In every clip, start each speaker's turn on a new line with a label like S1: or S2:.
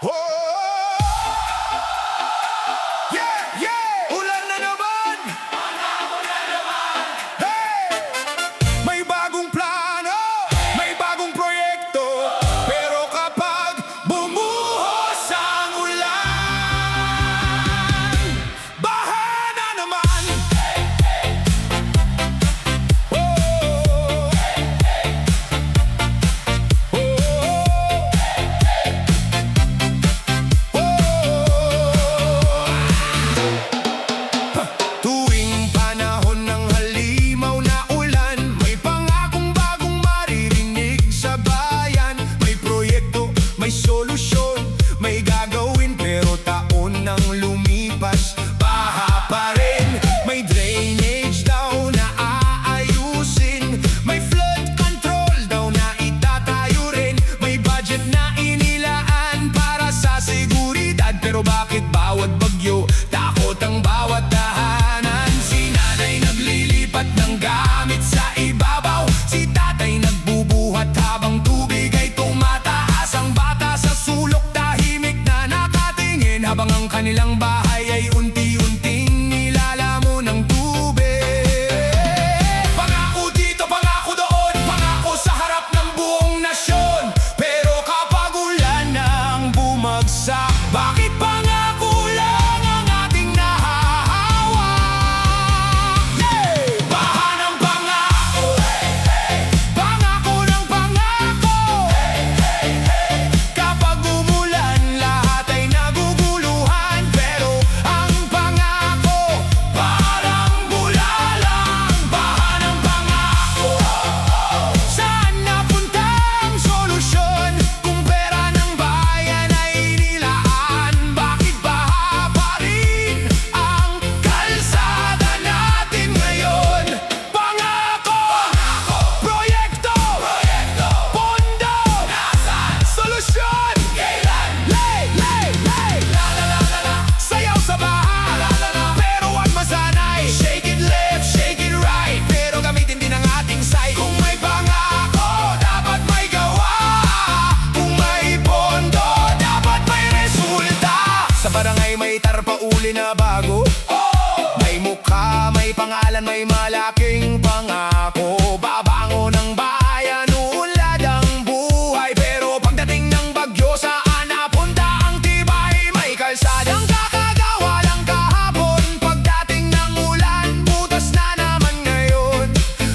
S1: Yeah, yeah! Ulan na naman! Hey! May bagong plano, may bagong proyekto, pero kapag bumuhos ang ulan, baha na naman! Oh! Tuwing panahon ng halimaw na ulan, may pangakong bagong maririnig sa bayan. May proyekto, may solusyon, may gagawin, pero taon nang lumipas, baha pa rin. May drainage daw na aayusin, may flood control daw na itatayo rin, may budget na inilaan para sa seguridad. Pero bakit bawat bagyo, takot ang bawat tahanan? Si nanay naglilipat ng gamit sa ibabaw, si tatay nagbubuhat habang tubig ay tumataas. Ang bata sa sulok tahimik na nakatingin, habang ang kanilang bahay ay unti-unting nilalamo ng tubig. Pangako dito, pangako doon, pangako sa harap ng buong nasyon, pero kapag ulan nang bumagsak, bakit pangako lang ang ating nahahawak? Yeah! Baha ng pangako, pangako ng pangako. Kapag umulan, lahat ay naguguluhan, pero ang pangako parang bulalang. Baha ng pangako, saan napunta ang solusyon? Kung pera ng bayan ay inilaan, bakit baha pa rin ang kalsada natin ngayon? Pangako, proyekto, pondo, solusyon, lay, la la la la la. Sayaw sa baha, pero wag masanay. Shake it left, shake it right, pero gamitin din ang ating sight. Kung may pangako, dapat may gawa. Kung may pondo, dapat may resulta. Sa barangay may tarpauli na bago, may mukha, may pangalan, may malaking pangako. Babangon ang bayan, uunlad ang buhay, pero pagdating ng bagyo, saan napunta ang tibay? May kalsadang kakagawa lang kahapon, pagdating ng ulan, butas na naman ngayon.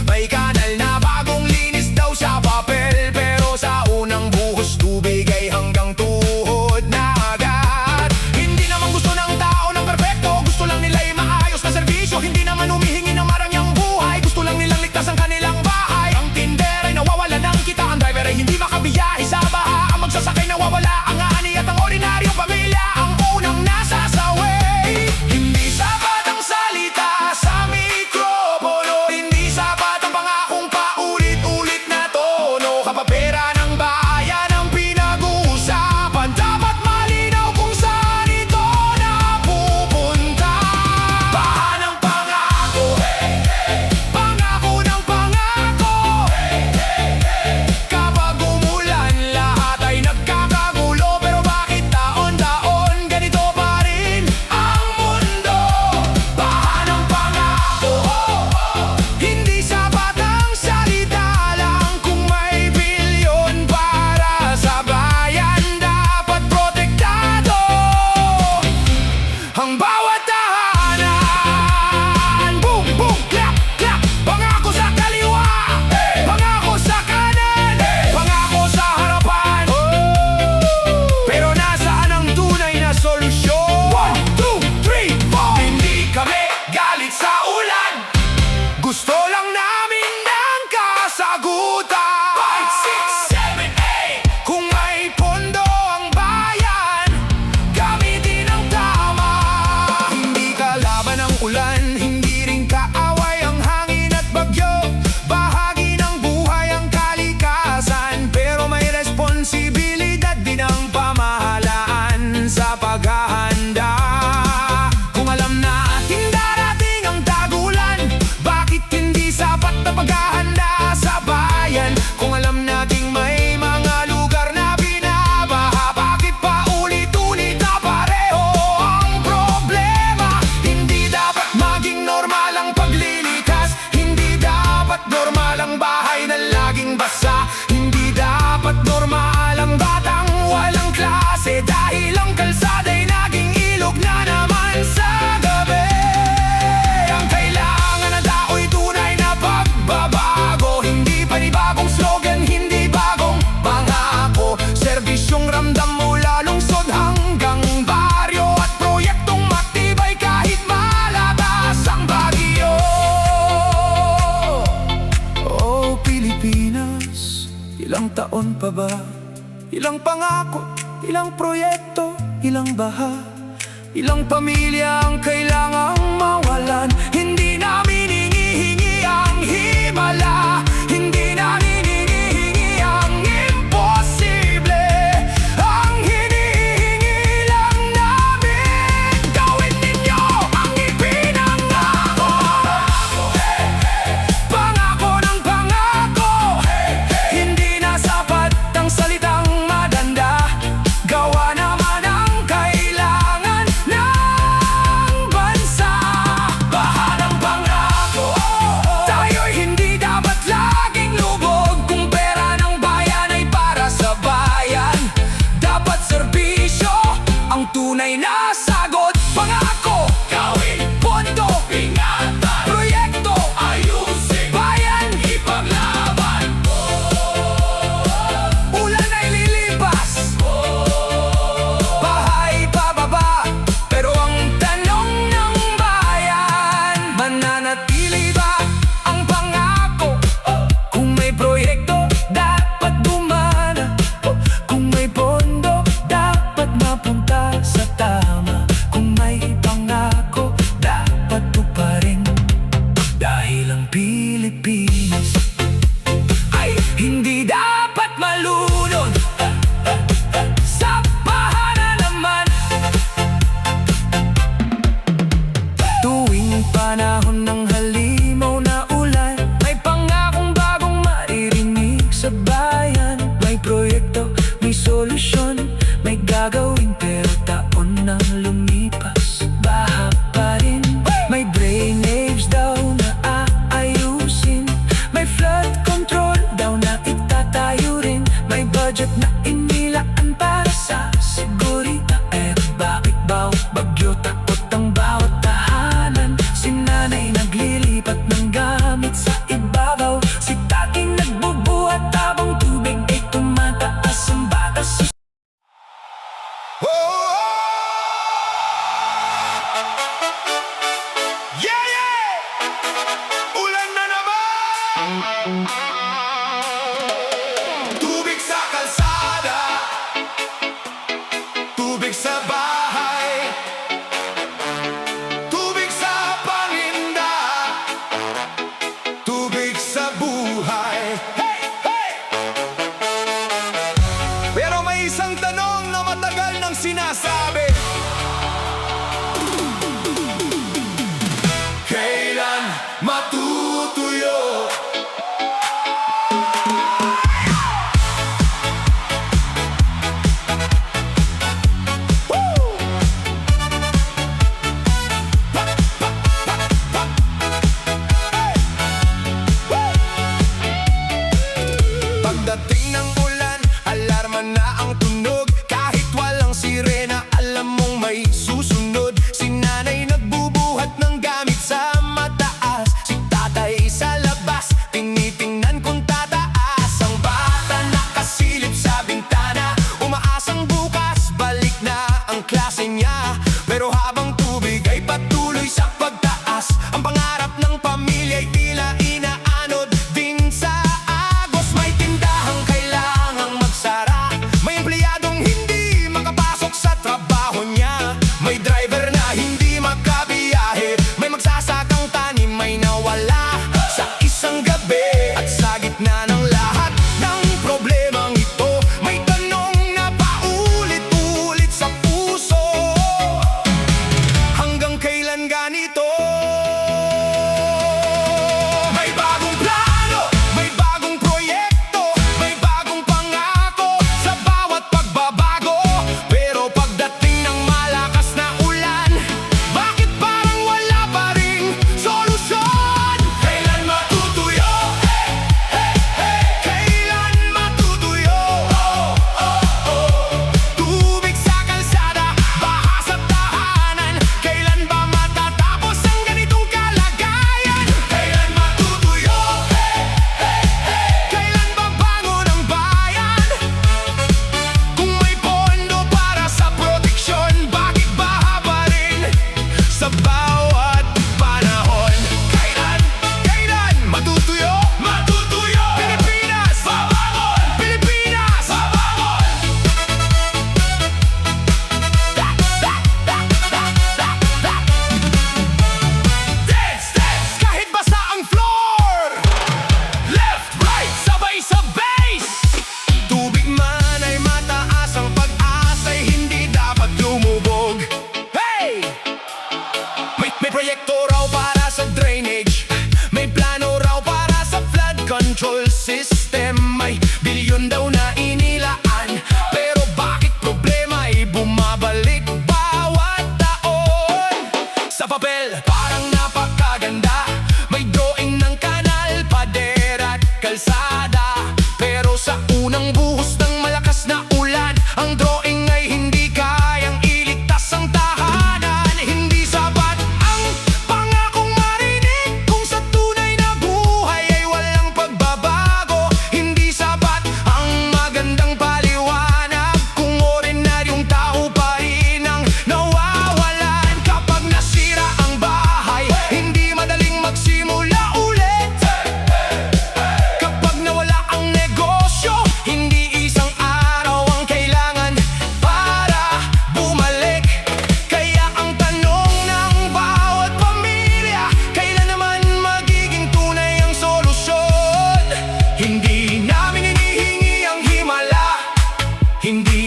S1: May kanal na bagong linis daw sa papel, pero sa unang buhos tubig ay hanggang tuhod na agad. Hindi naman gusto ng tao ng perpekto, gusto lang nila ay maayos na serbisyo. Hindi naman humihingi ng marang ilang pangako, ilang proyekto, ilang baha, ilang pamilya ang kailangang mawalan. Hindi namin hinihingi ang himala, hindi namin hinihingi ang imposible. Ang hinihingi lang namin, gawin ninyo ang ipinangako. Pangako ng pangako, hindi na sapat ang salitang madanda. Gawa naman ang kailangan ng bansa. Baha ng pangako, tayo'y hindi dapat laging lubog. Kung pera ng bayan ay para sa bayan, dapat serbisyo ang tunay na sagot. Pangako, gawin, pondo, ingatan, proyekto, ayusin, bayan, ipaglaban. Ulan ay lilipas, bahay bababa, pero ang tanong ng bayan, mananatili ba ang pangako? Kung may proyekto, dapat dumana. Kung may pondo, dapat mapunta sa tama. Kung may pangako, dapat tuparin. Dahil ang Pilipinas ay hindi dapat malunod sa baha na naman. Tuwing panahon ng halimaw na ulan, may pangakong bagong maririnig sa bayan. May proyekto, may solusyon, may gagawin, pero taon nang lumipas, baha pa rin. May drainage daw na aayusin, may flood control daw na itatayo rin. May budget na inilaan para sa seguridad. Eh bakit ba bagyo takot ang bawat tahanan? Si nanay naglilipat ng gamit sa ibabaw, si tating nagbubuhat habang tubig ay tumataas ang batas. Yeah, yeah! Ulan na naman! Tubig sa kalsada, tubig sa bahay, tubig sa paninda, tubig sa buhay. Hey! Hey! Pero may isang tanong na matagal nang sinasabi: kailan matutuyo? Woo!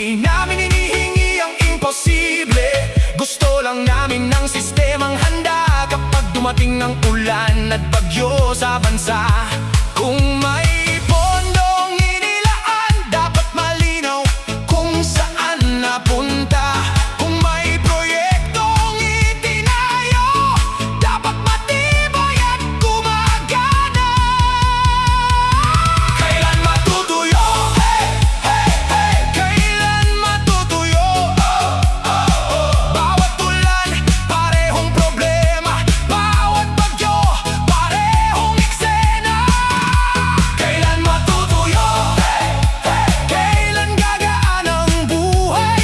S1: Di namin hinihingi ang imposible. Gusto lang namin ng sistemang handa kapag dumating ang ulan at bagyo sa bansa. Kung may pondong inilaan, dapat malinaw kung saan napunta. Kung may proyektong itinayo, dapat matibay at gumagana. Kailan matutuyo? Hey, hey, hey! Kailan matutuyo? Bawat ulan, parehong problema. Bawat bagyo, parehong eksena. Kailan matutuyo? Hey, hey! Kailan gagaan ang buhay?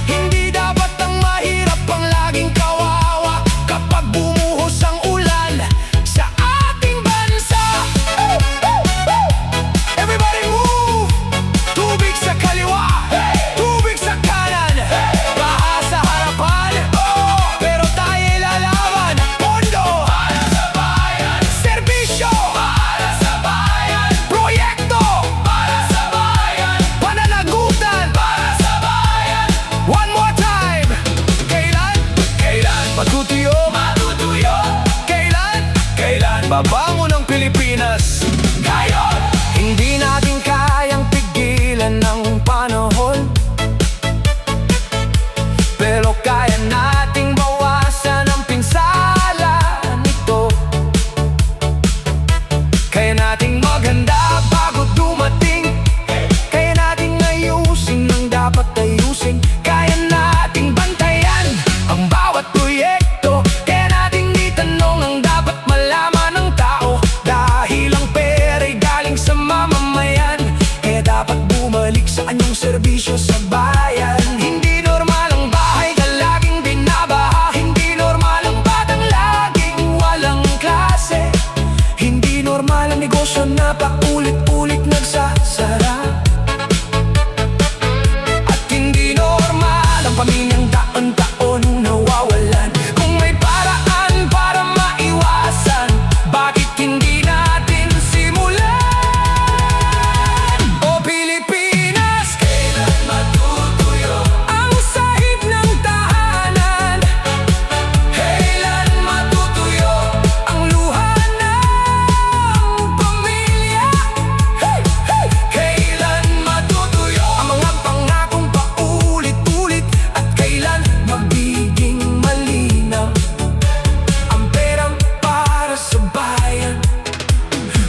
S1: Hindi dapat ang mahirap ang laging kawawa kapag bumuhos ang ulan sa ating bansa. Everybody move! Tubig sa kaliwa, tubig sa kanan, baha sa harapan, pero tayo'y lalaban. Pondo para sa bayan, serbisyo para sa bayan, proyekto para sa bayan, pananagutan para sa bayan. One more time! Kailan? Kailan matutuyo? Matutuyo? Kailan? Kailan babangon ang Pilipinas? Ngayon! Hindi natin kayang pigilan ng panahon, pero kaya nating bawasan ang pinsala nito. Kaya nating maghanda bago dumating. Kaya nating ayusin ang dapat ayusin. Kaya nating bantayan ang bawat proyekto. Kaya nating itanong ang dapat malaman ng tao. Dahil ang pera'y galing sa mamamayan, kaya dapat bumalik sa anyong serbisyo sa bayan. Hindi normal ang bahay na laging binabaha. Hindi normal ang batang laging walang klase. Hindi normal ang negosyo na paulit-ulit nagsasara. At hindi normal ang pamilyang taon-taon nawawalan. Kung may paraan para maiwasan, bakit hindi natin simulan? O Pilipinas, kailan matutuyo ang sahig ng tahanan? Kailan matutuyo ang luha ng pamilya? Hey, hey! Kailan matutuyo ang mga pangakong paulit-ulit? At kailan magiging malinaw ang perang para sa bayan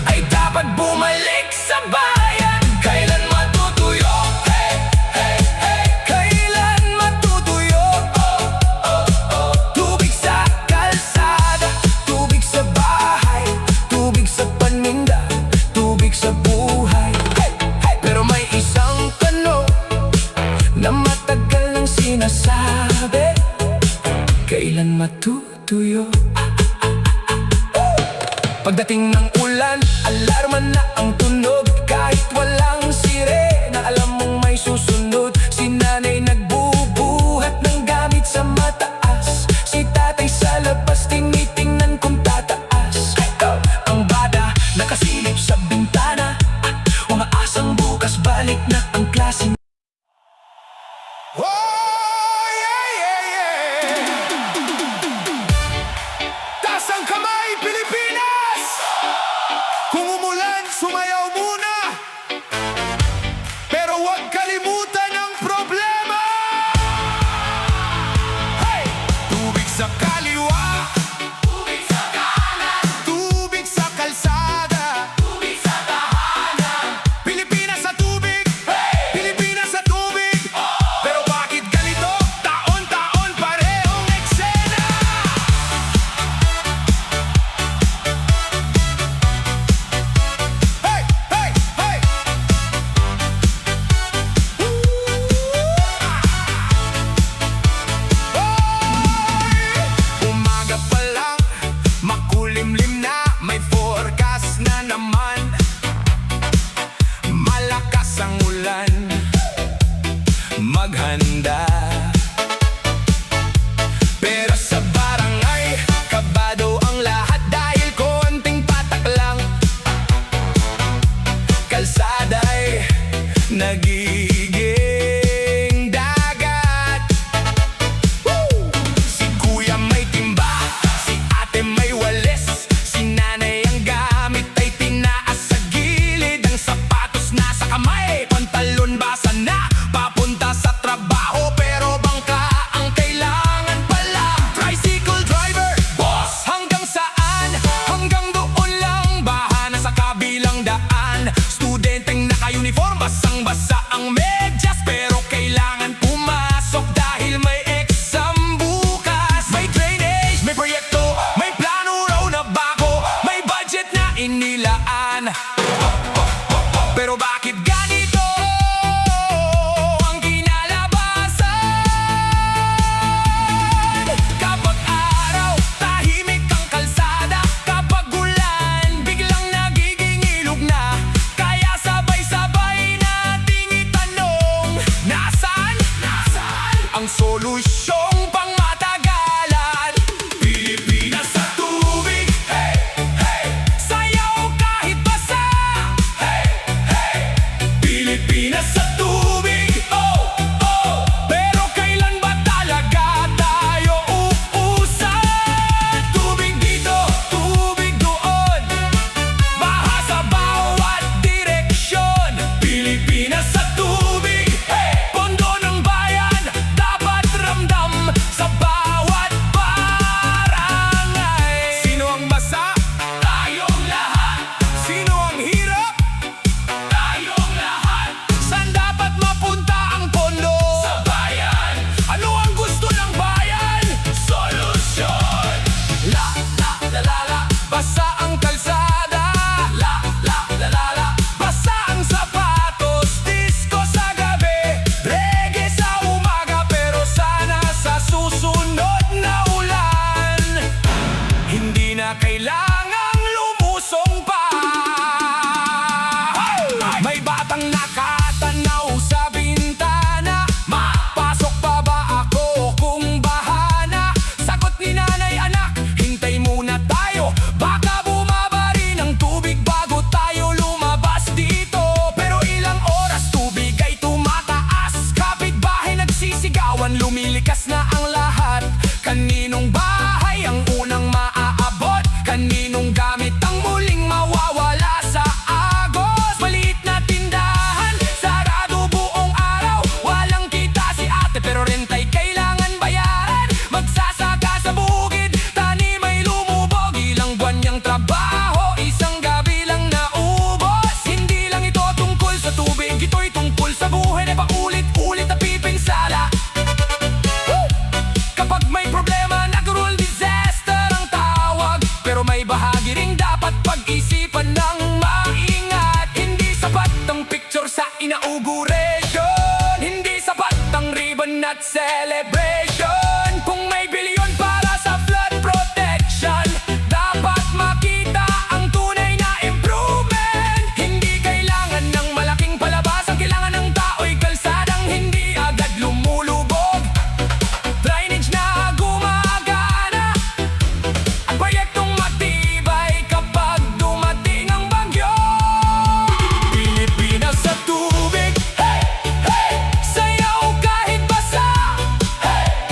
S1: ay dapat bumalik sa bayan? Kailan matutuyo? Hey, hey, hey! Kailan matutuyo? Tubig sa kalsada, tubig sa bahay, tubig sa paninda, tubig sa buhay. Hey, hey! Pero may isang tanong na matagal nang sinasabi: kailan matutuyo? Pagdating ng ulan, alarma na ang tunog. Kahit walang sirena, alam mong may susunod. Si nanay nagbubuhat ng gamit sa mataas. Si tatay sa labas tinitingnan kung tataas. Ang bata nakasilip sa bintana, umaasang bukas balik na ang klase. Oh, yeah, yeah, yeah! Taas ang kamay, Pilipinas! Kung umulan, sumayaw muna, pero huwag kalimutan ang problema. Hey! Tubig sa kaliwa, tubig sa kanan, tubig sa kalsada, tubig sa tahanan. Pilipinas sa tubig, hey! Pilipinas sa tubig. Pero bakit ganito? Taon-taon parehong eksena. Hey! Hey! Hey! Umaga pa lang, makulimlim na, may forecast na naman. Malakas ang ulan, maghanda. Pero sa barangay, kabado ang lahat dahil konting patak lang. Kalsada'y nagiging ang solusyong pangmatagalan. Pilipinas sa tubig, hey, hey. Sayaw kahit basa, hey, hey. Pilipinas sa tubig, oh, oh. Pero kailan ba talaga tayo uusad? Tubig dito, tubig doon, baha sa bawat direksyon. Pilipinas sa tubig, hey. Pondo ng bayan, dapat ramdam sa bawat barangay. Sino ang basa? Tayong lahat. Sino ang hirap? Tayong lahat. Saan dapat mapunta ang pondo? Sa bayan. Ano ang gusto ng bayan? Solusyon. La, la, la, la, la. Basa ang kalsada. La, la, la, la, la. Basa ang sapatos. Disco sa gabi, reggae sa umaga. Pero sana sa susunod na ulan, hindi na kailangang lumusong pa. May batang nakatanaw sa bintana. Mapasok pa ba ako kung bahana? Sagot ni nanay, anak, hintay muna tayo. Baka bumaba rin ang tubig bago tayo lumabas dito. Pero ilang oras tubig ay tumataas. Kapitbahay nagsisigawan, lumilikas na ang lahat. Kaninong bahay ang unang maaabot? Kaninong gamit ang muling mawawala sa agos? Maliit na tindahan, sarado buong araw. Walang kita si ate pero rentay kailangan bayaran. Magsasaka sa bukid, tanim ay lumubog. Ilang buwan niyang trabaho, isang gabi lang naubos. Hindi lang ito tungkol sa tubig, ito'y tungkol sa buhay na paulit-ulit na pipinsala. Kapag may problema, natural disaster ang tawag. Pero may bahagi ring dapat pag-isipan ng maingat. Hindi sapat ang picture sa inauguration, hindi sapat ang ribbon at celebration. Kung may bilyon para sa flood protection, dapat makita ang tunay na improvement. Hindi kailangan ng malaking palabas, ang kailangan ng tao'y kalsadang hindi agad lumulubog. Drainage na gumagana at proyektong matibay kapag dumating ang bagyo. Pilipinas sa tubig, hey, hey. Sayaw kahit basa, hey,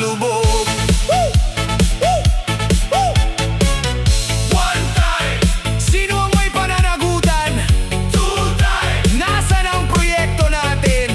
S1: lubog. One time, sino ang may pananagutan? Two time, nasaan ang proyekto natin?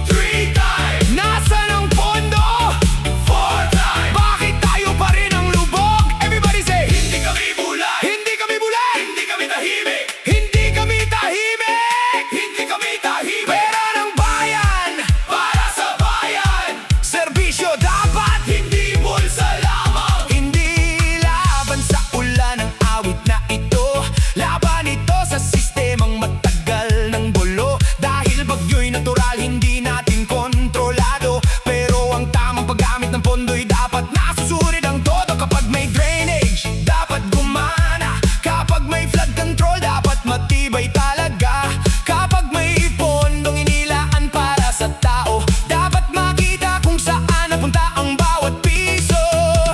S1: Three time, nasaan ang pondo? Four time, bakit tayo pa rin ang lubog? Everybody say, hindi kami bulay, hindi kami bulay, hindi kami tahimik, hindi kami tahimik, hindi kami tahimik. Pera ng bayan, para sa bayan, serbisyo dapat, hindi bulsa lamang. Hindi laban sa ulan ang awit na ito, laban ito sa sistemang matagal ng gulo. Dahil bagyo'y natural, hindi natin kontrolado, pero ang tamang paggamit ng pondo'y dapat nasusunod ang todo. Kapag may drainage, dapat gumana. Kapag may flood control, dapat matibay talaga. Kapag may pondong inilaan para sa tao, dapat makita kung saan napunta ang bawat piso.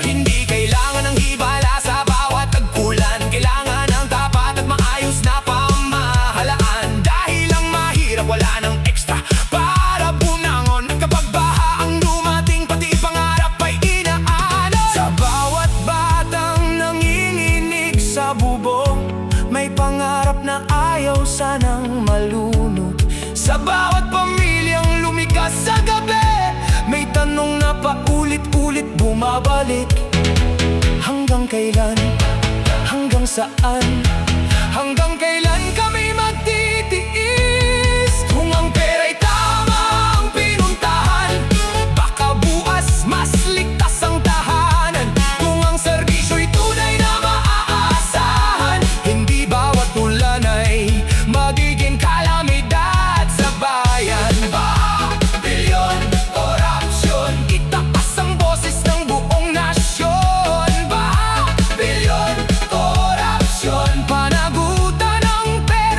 S1: Hindi kailangan ng hibala sa bawat tagpulan, kailangan ng tapat at maayos na pamahalaan. Dahil ang mahirap wala ng extra para bunangon. Kapag baha ang dumating, pati pangarap ay inaalon. Sa bawat batang nanginginig sa bubong, may pangarap na ayaw sanang malunod. Sa bawat pamilyang lumikas sa gabi, may tanong na paulit-ulit bumabalik. Hanggang kailan? Hanggang saan? Hanggang kailan kami magtitiis? Kung ang pera'y tama ang pinuntahan, baka bukas mas ligtas ang tahanan. Kung ang serbisyo'y tunay na maaasahan, hindi bawat ulan ay magiging kalamidad sa bayan. Bilyon, korupsyon, itaas ang boses ng buong nasyon. Bilyon, korupsyon, panagutan ng pera.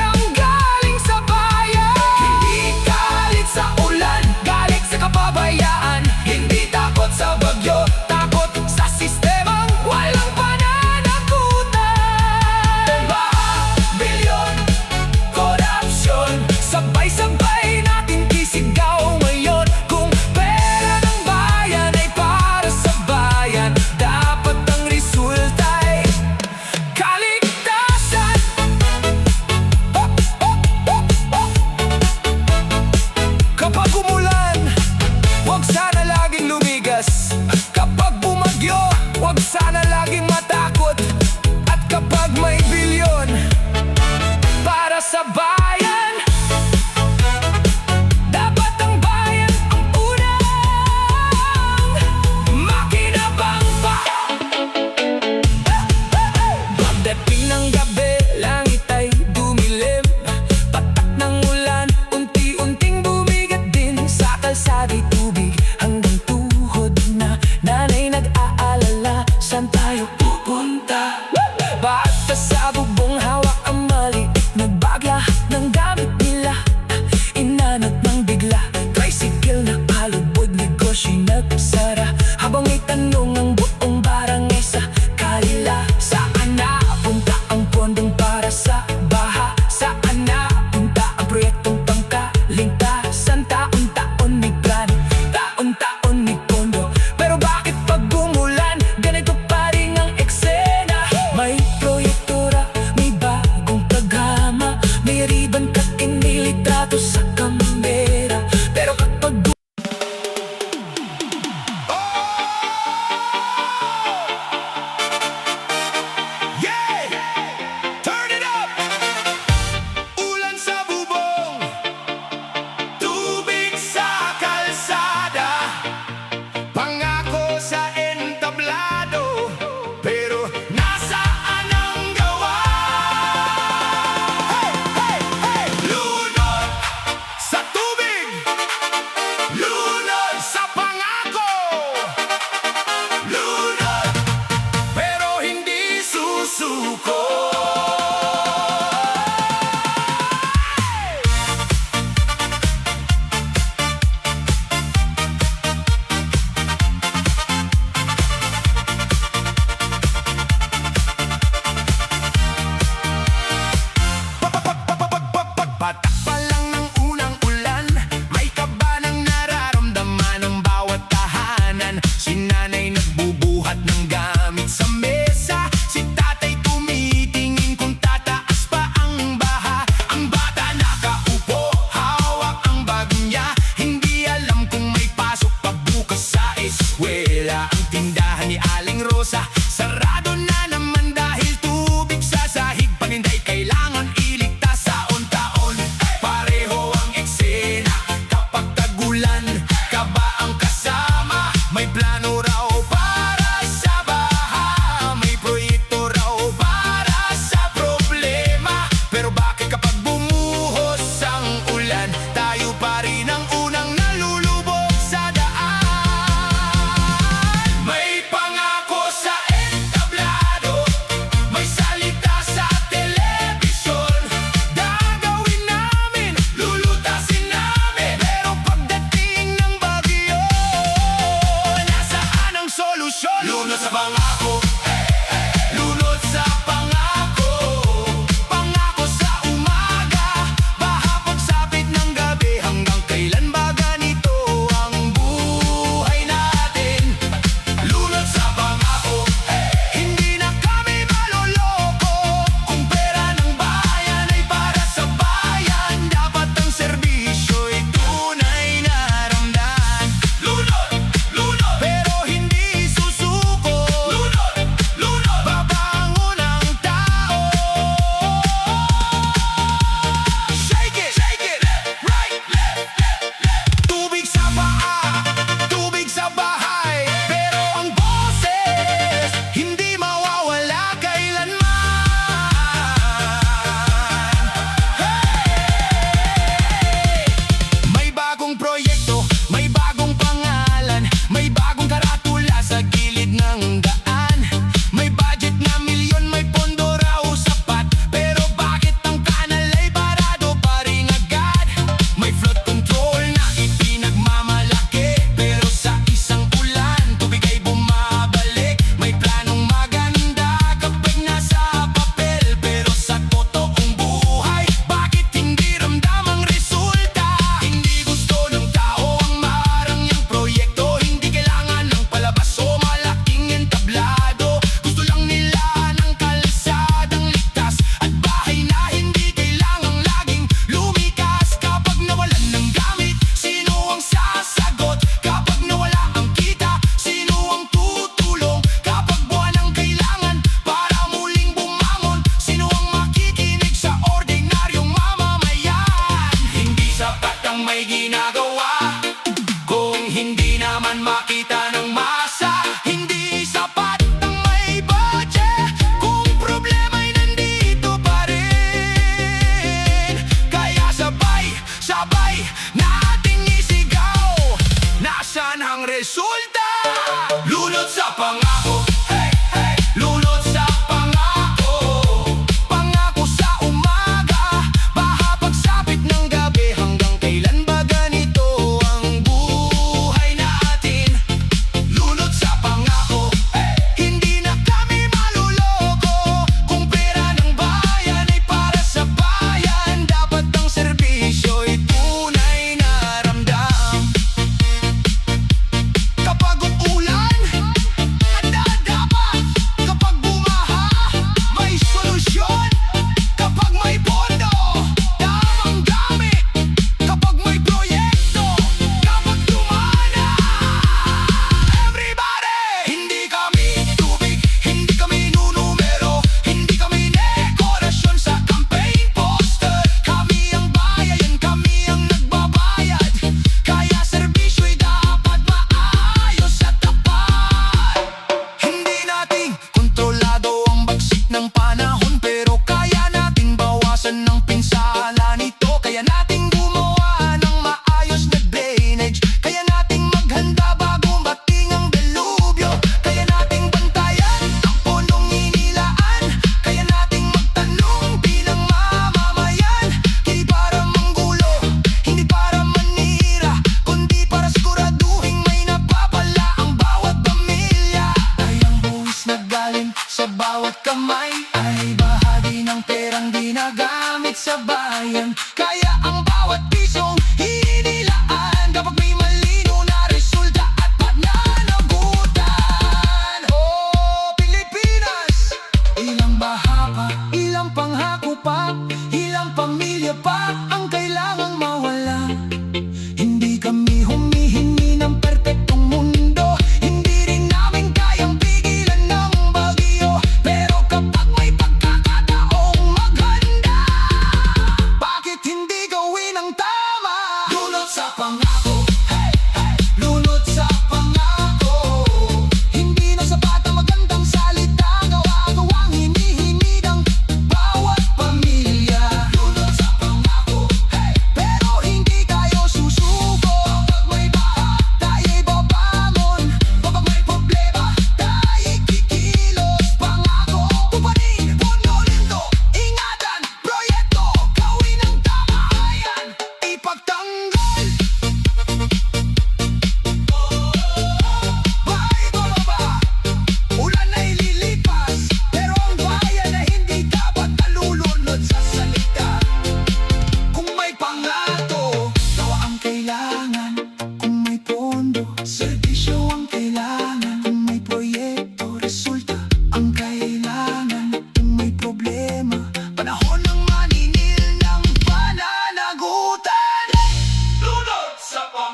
S1: nanay nagbubuhat ng gamit sa mesa. Si tatay tumitingin kung tataas pa ang baha. Ang bata nakaupo, hawak ang bag niya. Hindi alam kung may pasok pagbukas sa eskwela. Ang tindahan ni Aling Rosa sarado na naman dahil tubig sa sahig. Paninday kailangan iligtas taon-taon. Pareho ang eksena kapag tagulan. Kaba ang kasama, may plano raw para sa baha. May proyekto raw para sa problema. Pero bakit kapag bumuhos ang ulan, tayo pa rin ang unang nalulubog sa daan? May pangako sa entablado, may salita sa telebisyon. Gagawin namin, lulutasin namin. Pero pagdating ng bagyo, nasaan ang solusyon? Lunod sa pangako, lunod sa pangako. Pangako sa umaga, baha pagsapit ng gabi. Hanggang kailan ba ganito ang buhay natin? Lunod sa pangako, hindi na kami maloloko. Kung pera ng bayan ay para sa bayan, dapat ang serbisyo'y tunay na ramdam. Lunod, lunod, pero hindi susuko. Lunod, lunod, babangon ang tao. Shake it, left, right, left. Tubig sa paa, tubig sa bahay. Pero ang boses, hindi mawawala kailanman. May bagong proyekto, may bagong pangalan, may bagong karatula sa gilid ng daan. May budget na milyon, may pondo raw sapat. Pero bakit ang kanal ay parado pa rin agad? May flood control na ipinagmamalaki, pero sa isang ulan, tubig ay bumabalik. May planong maganda kapag nasa papel, pero sa totoong buhay, bakit hindi ramdam ang resulta? Hindi gusto ng tao ang marangyang proyekto. Hindi kailangan ng palabas o malaking entablado. Gusto lang nila ng kalsadang ligtas at bahay na hindi kailangang laging lumikas. Kapag nawalan ng gamit, sino ang sasagot? Kapag nawala ang kita, sino ang tutulong? Kapag buwan ang kailangan para muling bumangon, sino ang makikinig sa ordinaryong mamamayan? Hindi sapat ang may ginagawa kung hindi naman makita ng masa. Hindi sapat ang may budget kung problema'y nandito pa rin. Kaya sabay nating isigaw, nasaan ang resulta? Lunod sa pangako, lunod sa pangako. Pangako sa umaga, baha pagsapit ng gabi. Hanggang kailan ba ganito ang buhay natin? Lunod sa pangako, hindi na kami maluloko. Kung pera ng bayan ay para sa bayan, dapat ang serbisyo'y tunay na ramdam. Kapag umulan, ang dada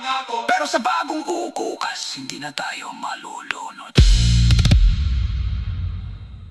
S1: pangako. Pero sa bagong ugukas, hindi na tayo malulunod.